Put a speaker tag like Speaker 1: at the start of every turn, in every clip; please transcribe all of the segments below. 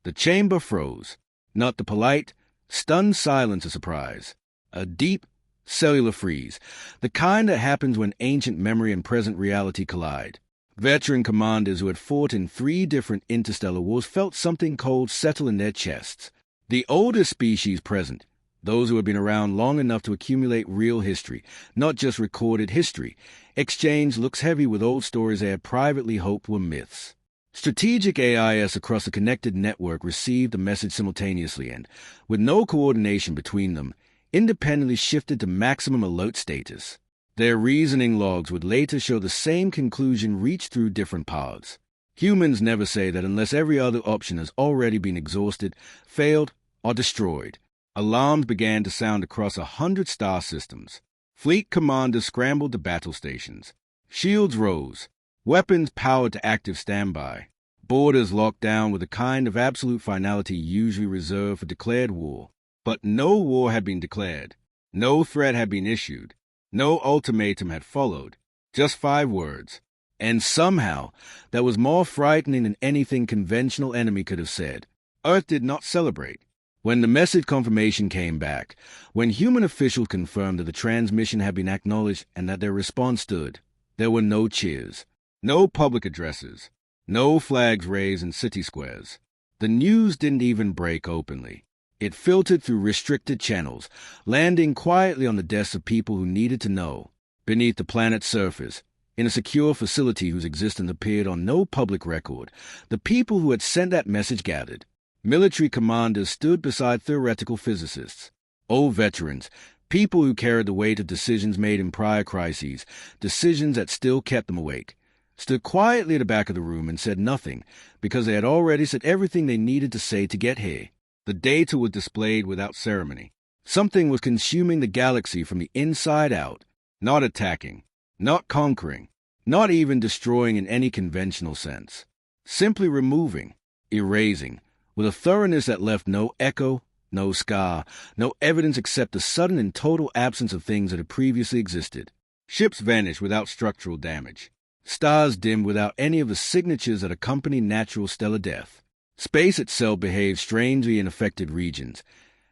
Speaker 1: The chamber froze. Not the polite, stunned silence of surprise. A deep, cellular freeze, the kind that happens when ancient memory and present reality collide. Veteran commanders who had fought in 3 different interstellar wars felt something cold settle in their chests. The oldest species present, those who had been around long enough to accumulate real history, not just recorded history, exchanged looks heavy with old stories they had privately hoped were myths. Strategic AIS across the connected network received the message simultaneously and, with no coordination between them, independently shifted to maximum alert status. Their reasoning logs would later show the same conclusion reached through different paths. Humans never say that unless every other option has already been exhausted, failed, or destroyed. Alarms began to sound across 100 star systems. Fleet commanders scrambled to battle stations. Shields rose. Weapons powered to active standby. Borders locked down with the kind of absolute finality usually reserved for declared war. But no war had been declared. No threat had been issued. No ultimatum had followed. Just 5 words. And somehow, that was more frightening than anything conventional enemy could have said. Earth did not celebrate. When the message confirmation came back, when human officials confirmed that the transmission had been acknowledged and that their response stood, there were no cheers, no public addresses, no flags raised in city squares. The news didn't even break openly. It filtered through restricted channels, landing quietly on the desks of people who needed to know, beneath the planet's surface, in a secure facility whose existence appeared on no public record. The people who had sent that message gathered. Military commanders stood beside theoretical physicists. Old veterans, people who carried the weight of decisions made in prior crises, decisions that still kept them awake, stood quietly at the back of the room and said nothing, because they had already said everything they needed to say to get here. The data was displayed without ceremony. Something was consuming the galaxy from the inside out, not attacking, not conquering, not even destroying in any conventional sense. Simply removing, erasing, with a thoroughness that left no echo, no scar, no evidence except the sudden and total absence of things that had previously existed. Ships vanished without structural damage. Stars dimmed without any of the signatures that accompany natural stellar death. Space itself behaved strangely in affected regions,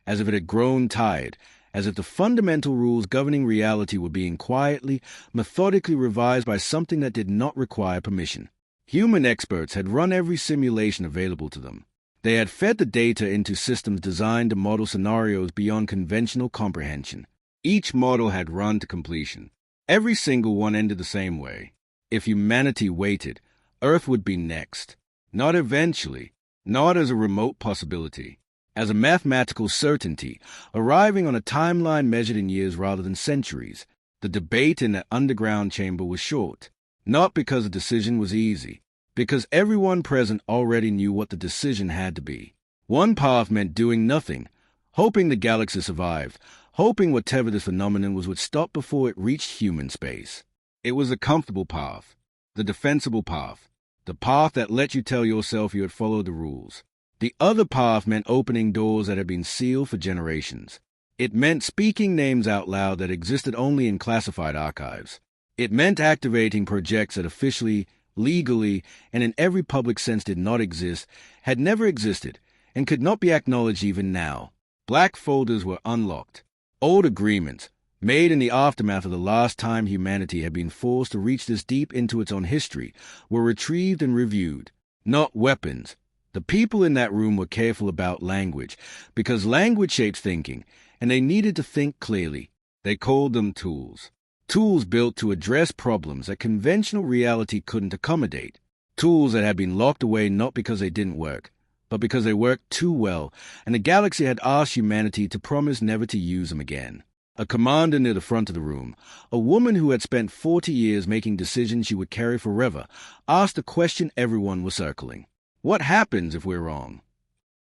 Speaker 1: as if it had grown tired, as if the fundamental rules governing reality were being quietly, methodically revised by something that did not require permission. Human experts had run every simulation available to them. They had fed the data into systems designed to model scenarios beyond conventional comprehension. Each model had run to completion. Every single one ended the same way. If humanity waited, Earth would be next. Not eventually, not as a remote possibility, as a mathematical certainty, arriving on a timeline measured in years rather than centuries. The debate in that underground chamber was short, not because the decision was easy, because everyone present already knew what the decision had to be. One path meant doing nothing, hoping the galaxy survived, hoping whatever this phenomenon was would stop before it reached human space. It was the comfortable path, the defensible path, the path that let you tell yourself you had followed the rules. The other path meant opening doors that had been sealed for generations. It meant speaking names out loud that existed only in classified archives. It meant activating projects that officially, legally, and in every public sense did not exist, had never existed, and could not be acknowledged even now. Black folders were unlocked. Old agreements, made in the aftermath of the last time humanity had been forced to reach this deep into its own history, were retrieved and reviewed. Not weapons. The people in that room were careful about language, because language shapes thinking, and they needed to think clearly. They called them tools. Tools built to address problems that conventional reality couldn't accommodate. Tools that had been locked away not because they didn't work, but because they worked too well, and the galaxy had asked humanity to promise never to use them again. A commander near the front of the room, a woman who had spent 40 years making decisions she would carry forever, asked the question everyone was circling. What happens if we're wrong?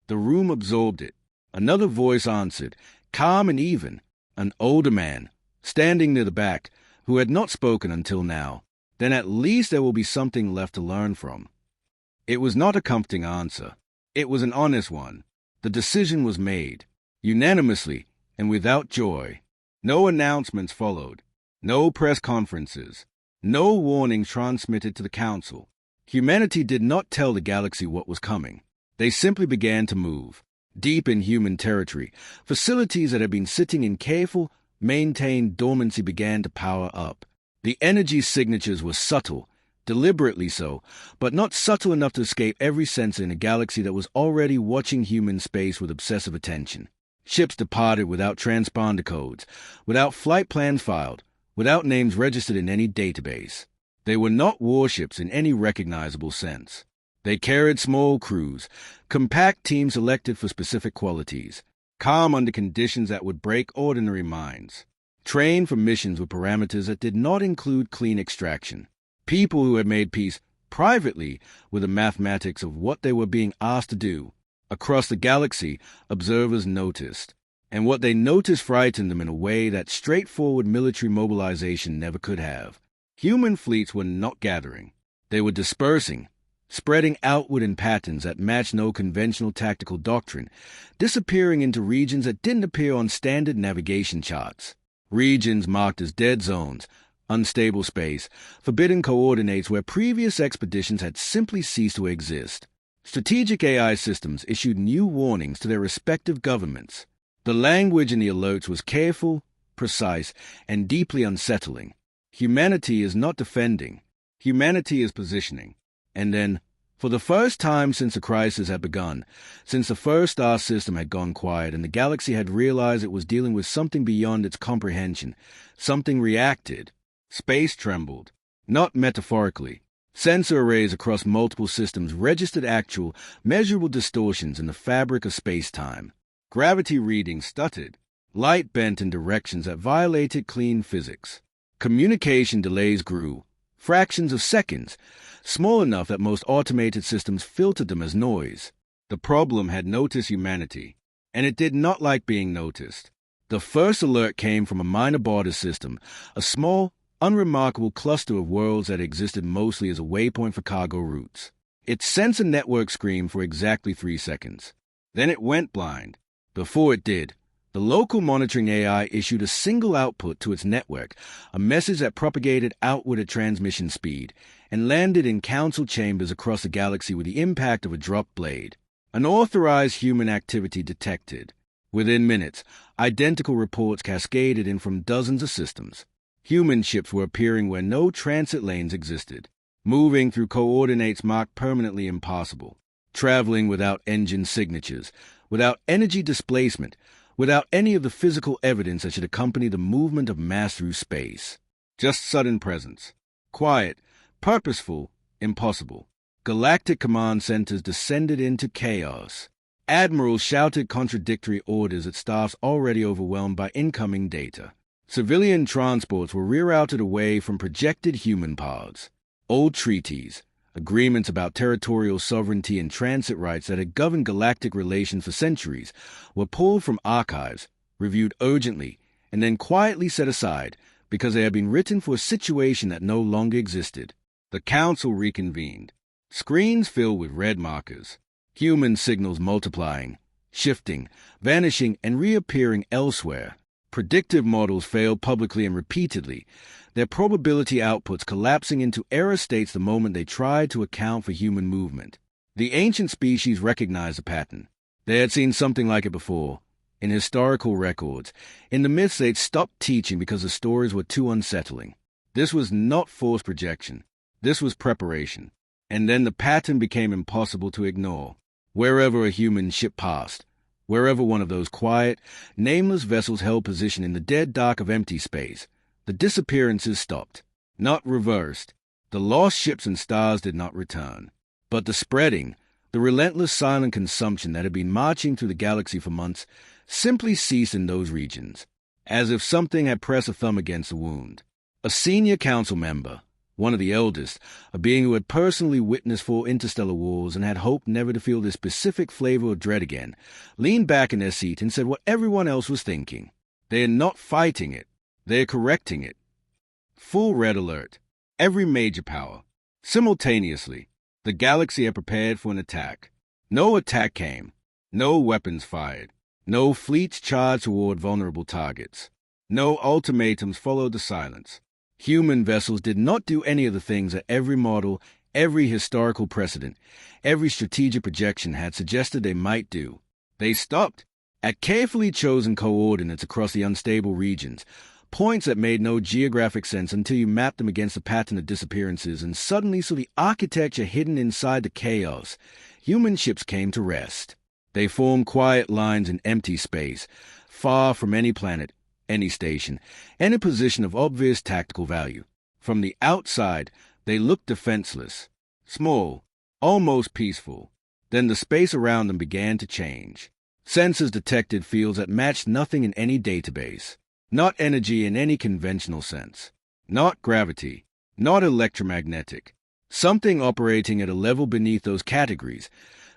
Speaker 1: The room absorbed it. Another voice answered, calm and even, an older man, standing near the back, who had not spoken until now. Then at least there will be something left to learn from. It was not a comforting answer. It was an honest one. The decision was made, unanimously and without joy. No announcements followed, no press conferences, no warnings transmitted to the Council. Humanity did not tell the galaxy what was coming. They simply began to move, deep in human territory. Facilities that had been sitting in careful, maintained dormancy began to power up. The energy signatures were subtle, deliberately so, but not subtle enough to escape every sensor in a galaxy that was already watching human space with obsessive attention. Ships departed without transponder codes, without flight plans filed, without names registered in any database. They were not warships in any recognizable sense. They carried small crews, compact teams selected for specific qualities, calm under conditions that would break ordinary minds, trained for missions with parameters that did not include clean extraction. People who had made peace privately with the mathematics of what they were being asked to do. Across the galaxy, observers noticed, and what they noticed frightened them in a way that straightforward military mobilization never could have. Human fleets were not gathering. They were dispersing, spreading outward in patterns that matched no conventional tactical doctrine, disappearing into regions that didn't appear on standard navigation charts. Regions marked as dead zones, unstable space, forbidden coordinates where previous expeditions had simply ceased to exist. Strategic AI systems issued new warnings to their respective governments. The language in the alerts was careful, precise, and deeply unsettling. Humanity is not defending. Humanity is positioning. And then, for the first time since the crisis had begun, since the first star system had gone quiet and the galaxy had realized it was dealing with something beyond its comprehension, something reacted. Space trembled, not metaphorically. Sensor arrays across multiple systems registered actual, measurable distortions in the fabric of space-time. Gravity readings stuttered. Light bent in directions that violated clean physics. Communication delays grew. Fractions of seconds, small enough that most automated systems filtered them as noise. The problem had noticed humanity, and it did not like being noticed. The first alert came from a minor border system, a small, unremarkable cluster of worlds that existed mostly as a waypoint for cargo routes. Its sensor network screamed for exactly 3 seconds. Then it went blind. Before it did, the local monitoring AI issued a single output to its network, a message that propagated outward at transmission speed, and landed in council chambers across the galaxy with the impact of a dropped blade. Unauthorized human activity detected. Within minutes, identical reports cascaded in from dozens of systems. Human ships were appearing where no transit lanes existed, moving through coordinates marked permanently impossible, traveling without engine signatures, without energy displacement, without any of the physical evidence that should accompany the movement of mass through space. Just sudden presence. Quiet, purposeful, impossible. Galactic command centers descended into chaos. Admirals shouted contradictory orders at staffs already overwhelmed by incoming data. Civilian transports were rerouted away from projected human pods. Old treaties, agreements about territorial sovereignty and transit rights that had governed galactic relations for centuries, were pulled from archives, reviewed urgently, and then quietly set aside because they had been written for a situation that no longer existed. The council reconvened. Screens filled with red markers. Human signals multiplying, shifting, vanishing, and reappearing elsewhere. Predictive models failed publicly and repeatedly, their probability outputs collapsing into error states the moment they tried to account for human movement. The ancient species recognized the pattern. They had seen something like it before, in historical records. In the myths they'd stopped teaching because the stories were too unsettling. This was not forced projection. This was preparation. And then the pattern became impossible to ignore. Wherever a human ship passed, wherever one of those quiet, nameless vessels held position in the dead dark of empty space, the disappearances stopped, not reversed. The lost ships and stars did not return. But the spreading, the relentless silent consumption that had been marching through the galaxy for months, simply ceased in those regions, as if something had pressed a thumb against the wound. A senior council member, one of the eldest, a being who had personally witnessed 4 interstellar wars and had hoped never to feel this specific flavor of dread again, leaned back in their seat and said what everyone else was thinking. They are not fighting it. They are correcting it. Full red alert. Every major power. Simultaneously, the galaxy had prepared for an attack. No attack came. No weapons fired. No fleets charged toward vulnerable targets. No ultimatums followed the silence. Human vessels did not do any of the things that every model, Every historical precedent, every strategic projection had suggested they might do. They stopped at carefully chosen coordinates across the unstable regions, points that made no geographic sense until you mapped them against a pattern of disappearances, and suddenly saw the architecture hidden inside the chaos. Human ships came to rest. They formed quiet lines in empty space, far from any planet, any station, any position of obvious tactical value. From the outside, they looked defenseless, small, almost peaceful. Then the space around them began to change. Sensors detected fields that matched nothing in any database. Not energy in any conventional sense. Not gravity. Not electromagnetic. Something operating at a level beneath those categories.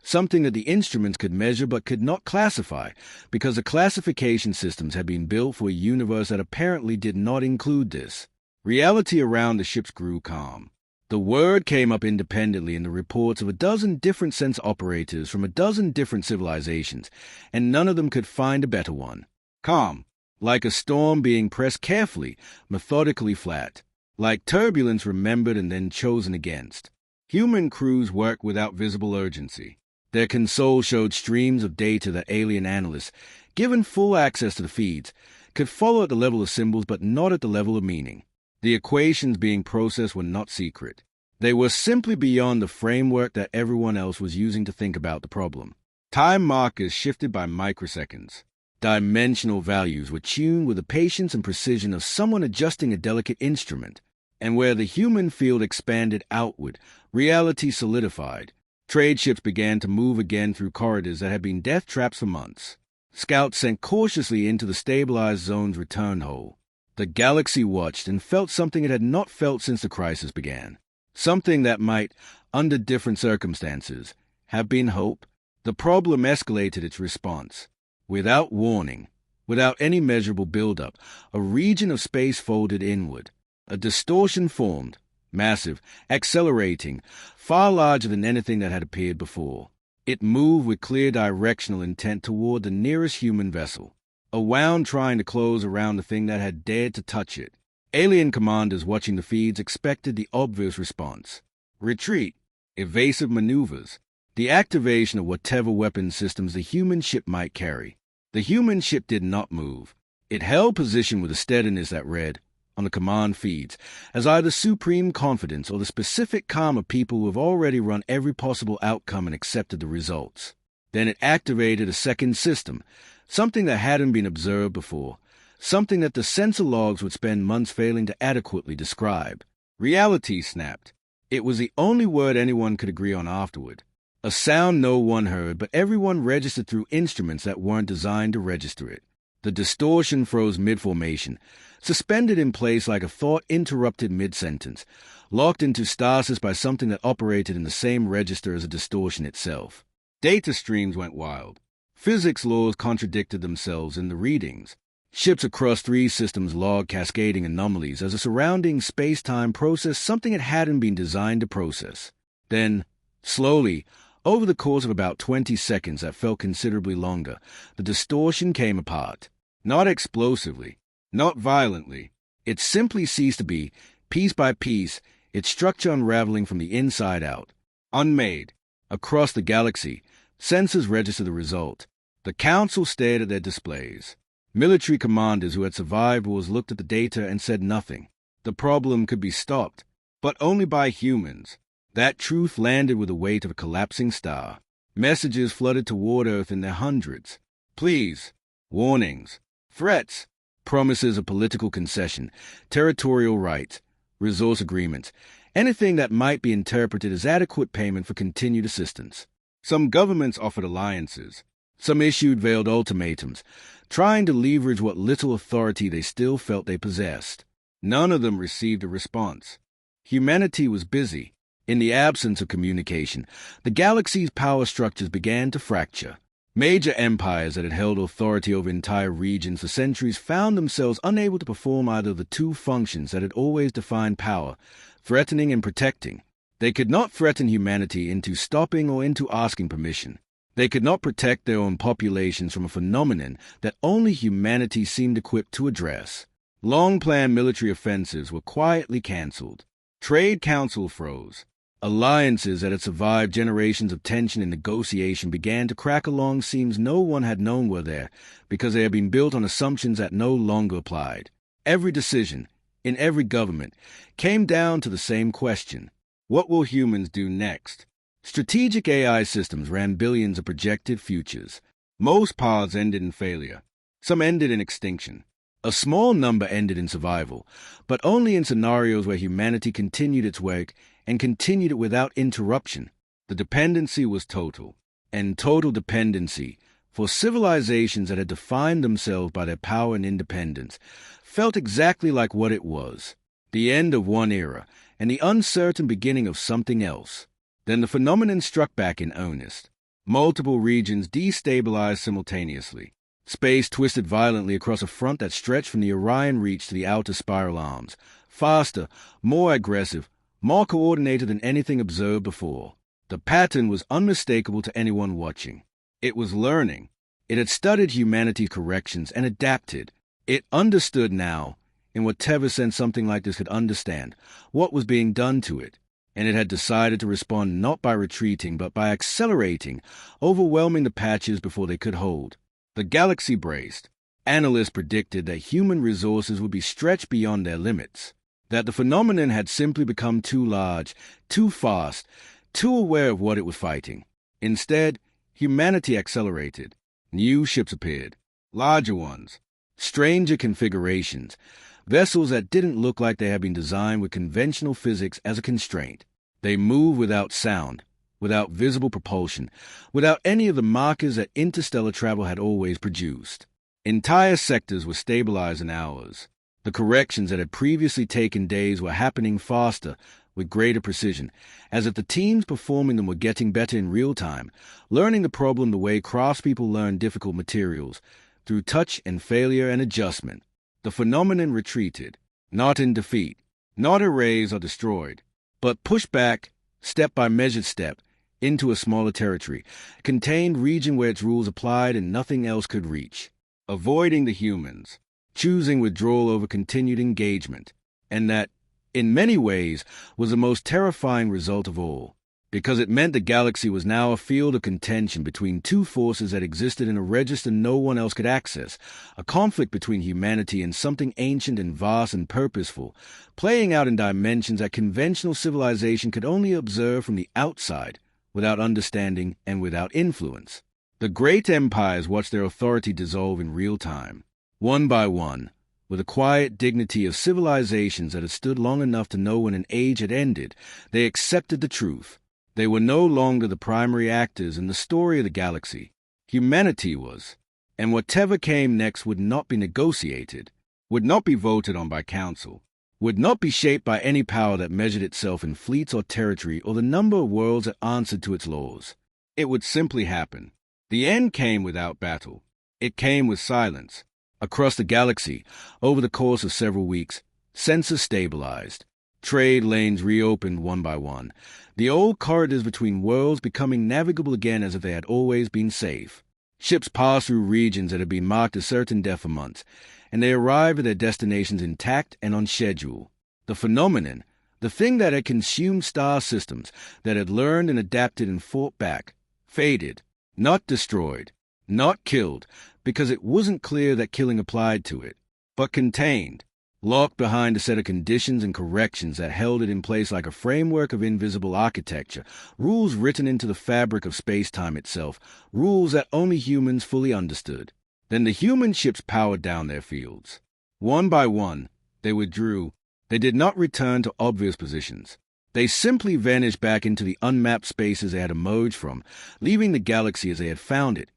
Speaker 1: Something that the instruments could measure but could not classify, because the classification systems had been built for a universe that apparently did not include this. Reality around the ships grew calm. The word came up independently in the reports of a dozen different sense operators from a dozen different civilizations, and none of them could find a better one. Calm, like a storm being pressed carefully, methodically flat, like turbulence remembered and then chosen against. Human crews worked without visible urgency. Their consoles showed streams of data that alien analysts, given full access to the feeds, could follow at the level of symbols but not at the level of meaning. The equations being processed were not secret. They were simply beyond the framework that everyone else was using to think about the problem. Time markers shifted by microseconds. Dimensional values were tuned with the patience and precision of someone adjusting a delicate instrument. And where the human field expanded outward, reality solidified. Trade ships began to move again through corridors that had been death traps for months. Scouts sent cautiously into the stabilized zone's return hole. The galaxy watched and felt something it had not felt since the crisis began. Something that might, under different circumstances, have been hope. The problem escalated its response. Without warning, without any measurable buildup, a region of space folded inward. A distortion formed, massive, accelerating, far larger than anything that had appeared before. It moved with clear directional intent toward the nearest human vessel. A wound trying to close around the thing that had dared to touch it. Alien commanders watching the feeds expected the obvious response. Retreat, evasive maneuvers, the activation of whatever weapon systems the human ship might carry. The human ship did not move. It held position with a steadiness that read, on the command feeds, as either supreme confidence or the specific calm of people who have already run every possible outcome and accepted the results. Then it activated a second system, something that hadn't been observed before, something that the sensor logs would spend months failing to adequately describe. Reality snapped. It was the only word anyone could agree on afterward. A sound no one heard, but everyone registered through instruments that weren't designed to register it. The distortion froze mid-formation, suspended in place like a thought interrupted mid-sentence, locked into stasis by something that operated in the same register as a distortion itself. Data streams went wild. Physics laws contradicted themselves in the readings. Ships across 3 systems logged cascading anomalies as a surrounding space-time processed something it hadn't been designed to process. Then, slowly, over the course of about 20 seconds that felt considerably longer, the distortion came apart. Not explosively, not violently. It simply ceased to be, piece by piece, its structure unraveling from the inside out. Unmade. Across the galaxy, sensors registered the result. The Council stared at their displays. Military commanders who had survived wars looked at the data and said nothing. The problem could be stopped, but only by humans. That truth landed with the weight of a collapsing star. Messages flooded toward Earth in their hundreds. Pleas, warnings, threats, promises of political concession, territorial rights, resource agreements, anything that might be interpreted as adequate payment for continued assistance. Some governments offered alliances. Some issued veiled ultimatums, trying to leverage what little authority they still felt they possessed. None of them received a response. Humanity was busy. In the absence of communication, the galaxy's power structures began to fracture. Major empires that had held authority over entire regions for centuries found themselves unable to perform either of the 2 functions that had always defined power, threatening and protecting. They could not threaten humanity into stopping or into asking permission. They could not protect their own populations from a phenomenon that only humanity seemed equipped to address. Long-planned military offensives were quietly cancelled. Trade Council froze. Alliances that had survived generations of tension and negotiation began to crack along seams no one had known were there, because they had been built on assumptions that no longer applied. Every decision, in every government, came down to the same question: what will humans do next? Strategic AI systems ran billions of projected futures. Most paths ended in failure. Some ended in extinction. A small number ended in survival, but only in scenarios where humanity continued its work and continued it without interruption. The dependency was total, and total dependency, for civilizations that had defined themselves by their power and independence, felt exactly like what it was: the end of one era and the uncertain beginning of something else. Then the phenomenon struck back in earnest. Multiple regions destabilized simultaneously. Space twisted violently across a front that stretched from the Orion Reach to the outer spiral arms, faster, more aggressive, more coordinated than anything observed before. The pattern was unmistakable to anyone watching. It was learning. It had studied humanity's corrections and adapted. It understood now, in whatever sense something like this could understand, what was being done to it, and it had decided to respond not by retreating but by accelerating, overwhelming the patches before they could hold. The galaxy braced. Analysts predicted that human resources would be stretched beyond their limits, that the phenomenon had simply become too large, too fast, too aware of what it was fighting. Instead, humanity accelerated. New ships appeared, larger ones, stranger configurations, vessels that didn't look like they had been designed with conventional physics as a constraint. They moved without sound, without visible propulsion, without any of the markers that interstellar travel had always produced. Entire sectors were stabilized in hours. The corrections that had previously taken days were happening faster, with greater precision, as if the teams performing them were getting better in real time, learning the problem the way craftspeople learn difficult materials, through touch and failure and adjustment. The phenomenon retreated, not in defeat, not erased or destroyed, but pushed back, step by measured step, into a smaller territory, contained region where its rules applied and nothing else could reach, avoiding the humans, choosing withdrawal over continued engagement, and that, in many ways, was the most terrifying result of all, because it meant the galaxy was now a field of contention between two forces that existed in a register no one else could access, a conflict between humanity and something ancient and vast and purposeful, playing out in dimensions that conventional civilization could only observe from the outside, without understanding and without influence. The great empires watched their authority dissolve in real time, one by one, with the quiet dignity of civilizations that had stood long enough to know when an age had ended. They accepted the truth. They were no longer the primary actors in the story of the galaxy. Humanity was, and whatever came next would not be negotiated, would not be voted on by council, would not be shaped by any power that measured itself in fleets or territory or the number of worlds that answered to its laws. It would simply happen. The end came without battle. It came with silence. Across the galaxy, over the course of several weeks, sensors stabilized. Trade lanes reopened one by one, the old corridors between worlds becoming navigable again as if they had always been safe. Ships passed through regions that had been marked a certain death for months, and they arrived at their destinations intact and on schedule. The phenomenon, the thing that had consumed star systems, that had learned and adapted and fought back, faded, not destroyed, not killed, because it wasn't clear that killing applied to it, but contained, locked behind a set of conditions and corrections that held it in place like a framework of invisible architecture, rules written into the fabric of space-time itself, rules that only humans fully understood. Then the human ships powered down their fields. One by one, they withdrew. They did not return to obvious positions. They simply vanished back into the unmapped spaces they had emerged from, leaving the galaxy as they had found it,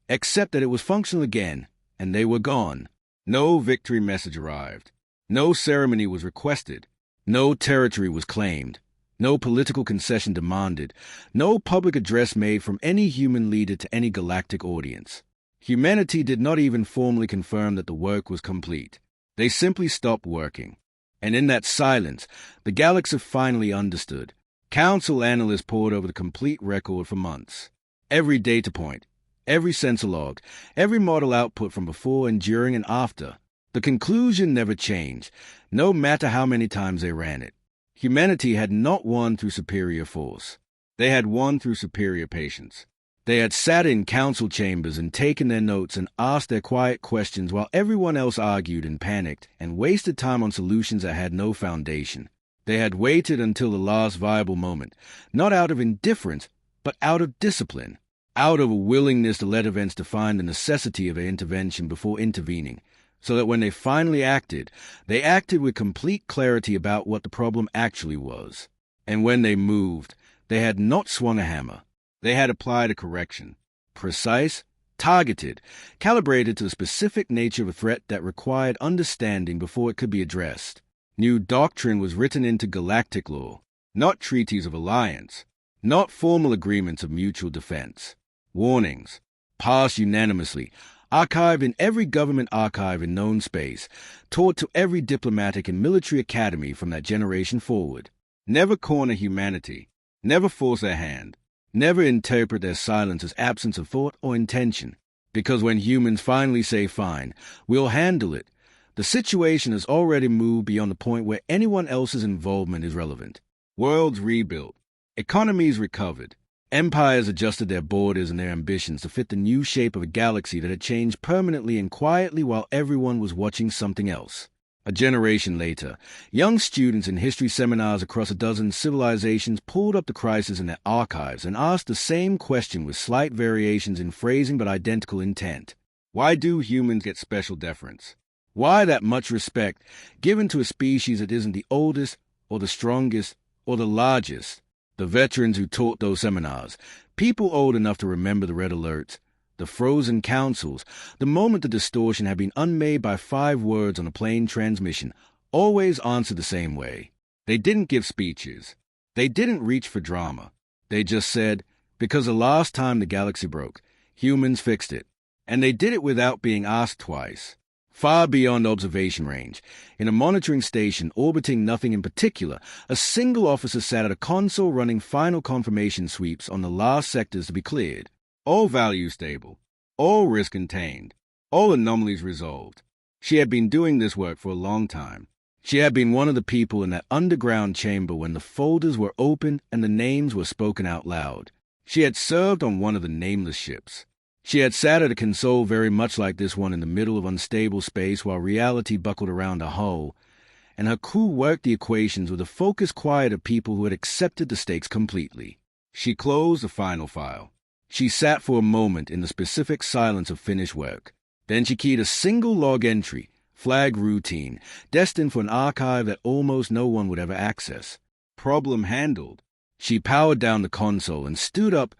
Speaker 1: except that it was functional again, and they were gone. No victory message arrived. No ceremony was requested. No territory was claimed. No political concession demanded. No public address made from any human leader to any galactic audience. Humanity did not even formally confirm that the work was complete. They simply stopped working. And in that silence, the galaxy finally understood. Council analysts pored over the complete record for months. Every data point, every sensor log, every model output from before and during and after. The conclusion never changed, no matter how many times they ran it. Humanity had not won through superior force. They had won through superior patience. They had sat in council chambers and taken their notes and asked their quiet questions while everyone else argued and panicked and wasted time on solutions that had no foundation. They had waited until the last viable moment, not out of indifference, but out of discipline, out of a willingness to let events define the necessity of their intervention before intervening, so that when they finally acted, they acted with complete clarity about what the problem actually was. And when they moved, they had not swung a hammer. They had applied a correction, precise, targeted, calibrated to the specific nature of a threat that required understanding before it could be addressed. New doctrine was written into galactic law, not treaties of alliance, not formal agreements of mutual defense. Warnings, passed unanimously, archived in every government archive in known space, taught to every diplomatic and military academy from that generation forward. Never corner humanity, never force their hand. Never interpret their silence as absence of thought or intention, because when humans finally say fine, we'll handle it, the situation has already moved beyond the point where anyone else's involvement is relevant. Worlds rebuilt, economies recovered, empires adjusted their borders and their ambitions to fit the new shape of a galaxy that had changed permanently and quietly while everyone was watching something else. A generation later, young students in history seminars across a dozen civilizations pulled up the crisis in their archives and asked the same question with slight variations in phrasing but identical intent. Why do humans get special deference? Why that much respect given to a species that isn't the oldest or the strongest or the largest? The veterans who taught those seminars, people old enough to remember the red alerts, the frozen councils, the moment the distortion had been unmade by 5 words on a plain transmission, always answered the same way. They didn't give speeches. They didn't reach for drama. They just said, because the last time the galaxy broke, humans fixed it. And they did it without being asked twice. Far beyond observation range, in a monitoring station orbiting nothing in particular, a single officer sat at a console running final confirmation sweeps on the last sectors to be cleared. All values stable, all risk contained, all anomalies resolved. She had been doing this work for a long time. She had been one of the people in that underground chamber when the folders were opened and the names were spoken out loud. She had served on one of the nameless ships. She had sat at a console very much like this one in the middle of unstable space while reality buckled around her hull, and her crew worked the equations with a focused quiet of people who had accepted the stakes completely. She closed the final file. She sat for a moment in the specific silence of finished work. Then she keyed a single log entry, flag routine, destined for an archive that almost no one would ever access. Problem handled. She powered down the console and stood up,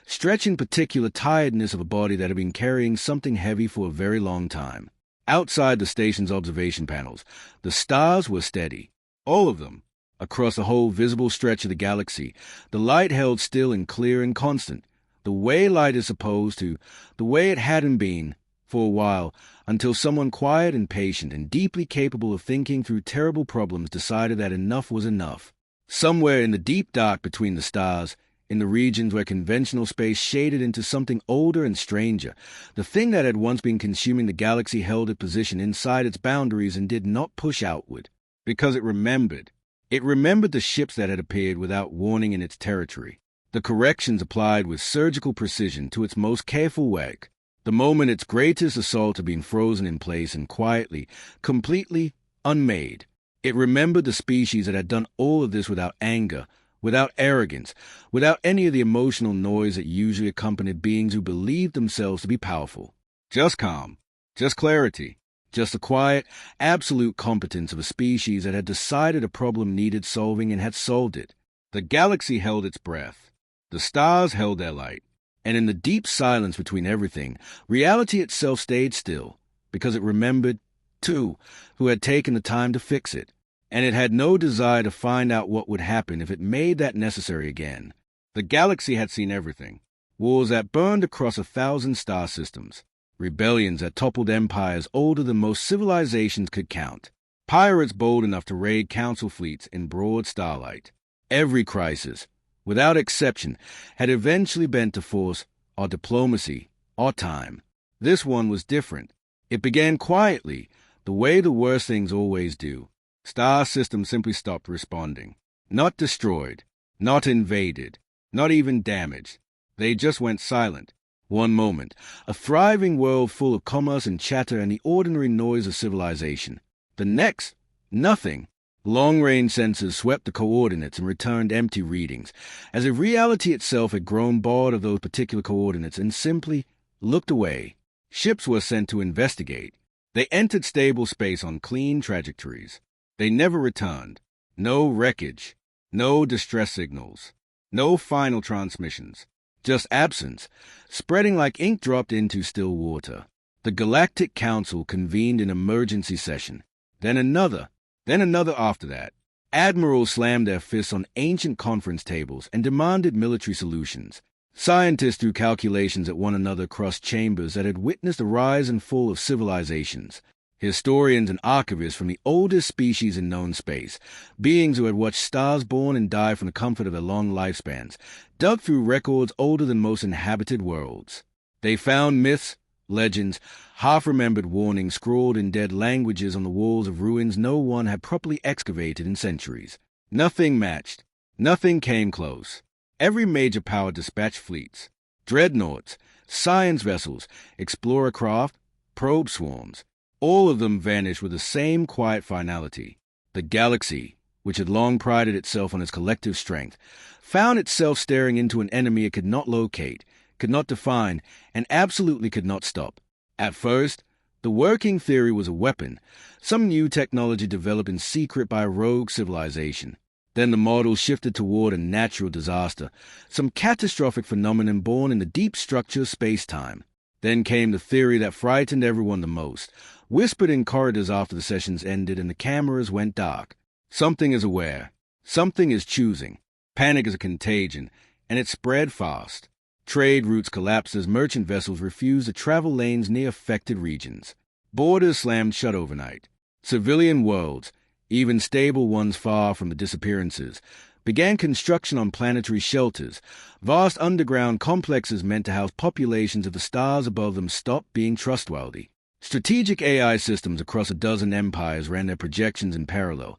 Speaker 1: stretching particular tiredness of a body that had been carrying something heavy for a very long time. Outside the station's observation panels, the stars were steady. All of them. Across the whole visible stretch of the galaxy, the light held still and clear and constant. The way light is supposed to, the way it hadn't been, for a while, until someone quiet and patient and deeply capable of thinking through terrible problems decided that enough was enough. Somewhere in the deep dark between the stars, in the regions where conventional space shaded into something older and stranger, the thing that had once been consuming the galaxy held its position inside its boundaries and did not push outward, because it remembered. It remembered the ships that had appeared without warning in its territory. The corrections applied with surgical precision to its most careful work. The moment its greatest assault had been frozen in place and quietly, completely unmade. It remembered the species that had done all of this without anger, without arrogance, without any of the emotional noise that usually accompanied beings who believed themselves to be powerful. Just calm, just clarity, just the quiet, absolute competence of a species that had decided a problem needed solving and had solved it. The galaxy held its breath. The stars held their light, and in the deep silence between everything, reality itself stayed still, because it remembered, too, who had taken the time to fix it, and it had no desire to find out what would happen if it made that necessary again. The galaxy had seen everything. Wars that burned across 1,000 star systems, rebellions that toppled empires older than most civilizations could count, pirates bold enough to raid council fleets in broad starlight. Every crisis, without exception, had eventually bent to force or diplomacy or time. This one was different. It began quietly, the way the worst things always do. Star systems simply stopped responding. Not destroyed, not invaded, not even damaged. They just went silent. One moment, a thriving world full of commerce and chatter and the ordinary noise of civilization. The next, nothing. Long-range sensors swept the coordinates and returned empty readings, as if reality itself had grown bored of those particular coordinates and simply looked away. Ships were sent to investigate. They entered stable space on clean trajectories. They never returned. No wreckage, no distress signals, no final transmissions. Just absence, spreading like ink dropped into still water. The Galactic Council convened an emergency session. Then another after that. Admirals slammed their fists on ancient conference tables and demanded military solutions. Scientists threw calculations at one another across chambers that had witnessed the rise and fall of civilizations. Historians and archivists from the oldest species in known space, beings who had watched stars born and die from the comfort of their long lifespans, dug through records older than most inhabited worlds. They found myths, legends, half-remembered warnings scrawled in dead languages on the walls of ruins no one had properly excavated in centuries. Nothing matched. Nothing came close. Every major power dispatched fleets, dreadnoughts, science vessels, explorer craft, probe swarms. All of them vanished with the same quiet finality. The galaxy, which had long prided itself on its collective strength, found itself staring into an enemy it could not locate, could not define, and absolutely could not stop. At first, the working theory was a weapon, some new technology developed in secret by a rogue civilization. Then the model shifted toward a natural disaster, some catastrophic phenomenon born in the deep structure of space-time. Then came the theory that frightened everyone the most, whispered in corridors after the sessions ended and the cameras went dark. Something is aware. Something is choosing. Panic is a contagion, and it spread fast. Trade routes collapsed as merchant vessels refused to travel lanes near affected regions. Borders slammed shut overnight. Civilian worlds, even stable ones far from the disappearances, began construction on planetary shelters. Vast underground complexes meant to house populations of the stars above them stopped being trustworthy. Strategic AI systems across a dozen empires ran their projections in parallel,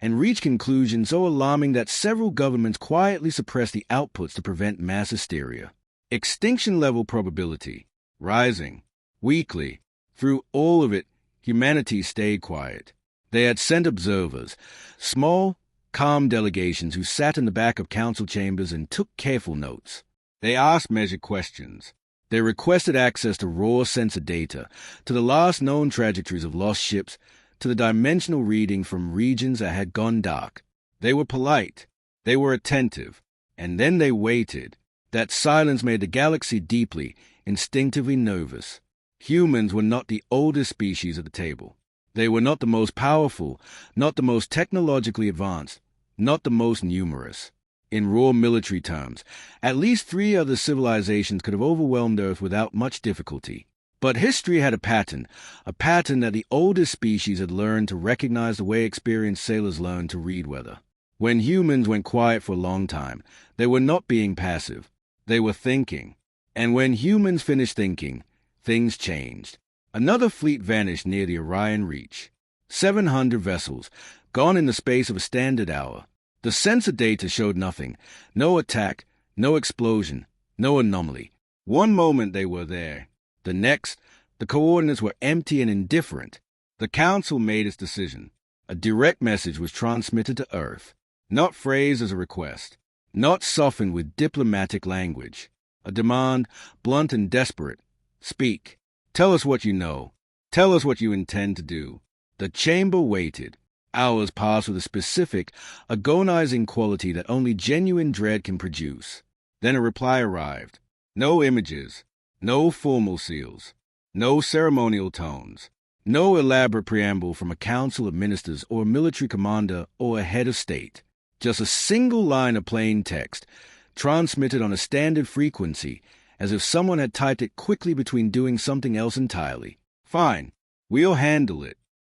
Speaker 1: and reached conclusions so alarming that several governments quietly suppressed the outputs to prevent mass hysteria. Extinction-level probability, rising, weekly. Through all of it, humanity stayed quiet. They had sent observers, small, calm delegations who sat in the back of council chambers and took careful notes. They asked measured questions. They requested access to raw sensor data, to the last known trajectories of lost ships, to the dimensional reading from regions that had gone dark. They were polite. They were attentive. And then they waited. That silence made the galaxy deeply, instinctively nervous. Humans were not the oldest species at the table. They were not the most powerful, not the most technologically advanced, not the most numerous. In raw military terms, at least 3 other civilizations could have overwhelmed Earth without much difficulty. But history had a pattern that the oldest species had learned to recognize the way experienced sailors learned to read weather. When humans went quiet for a long time, they were not being passive. They were thinking. And when humans finished thinking, things changed. Another fleet vanished near the Orion Reach. 700 vessels, gone in the space of a standard hour. The sensor data showed nothing. No attack, no explosion, no anomaly. One moment they were there. The next, the coordinates were empty and indifferent. The Council made its decision. A direct message was transmitted to Earth, not phrased as a request, not softened with diplomatic language. A demand, blunt and desperate. Speak. Tell us what you know. Tell us what you intend to do. The chamber waited. Hours passed with a specific, agonizing quality that only genuine dread can produce. Then a reply arrived. No images, no formal seals, no ceremonial tones, no elaborate preamble from a council of ministers or a military commander or a head of state. Just a single line of plain text, transmitted on a standard frequency, as if someone had typed it quickly between doing something else entirely. Fine, we'll handle it.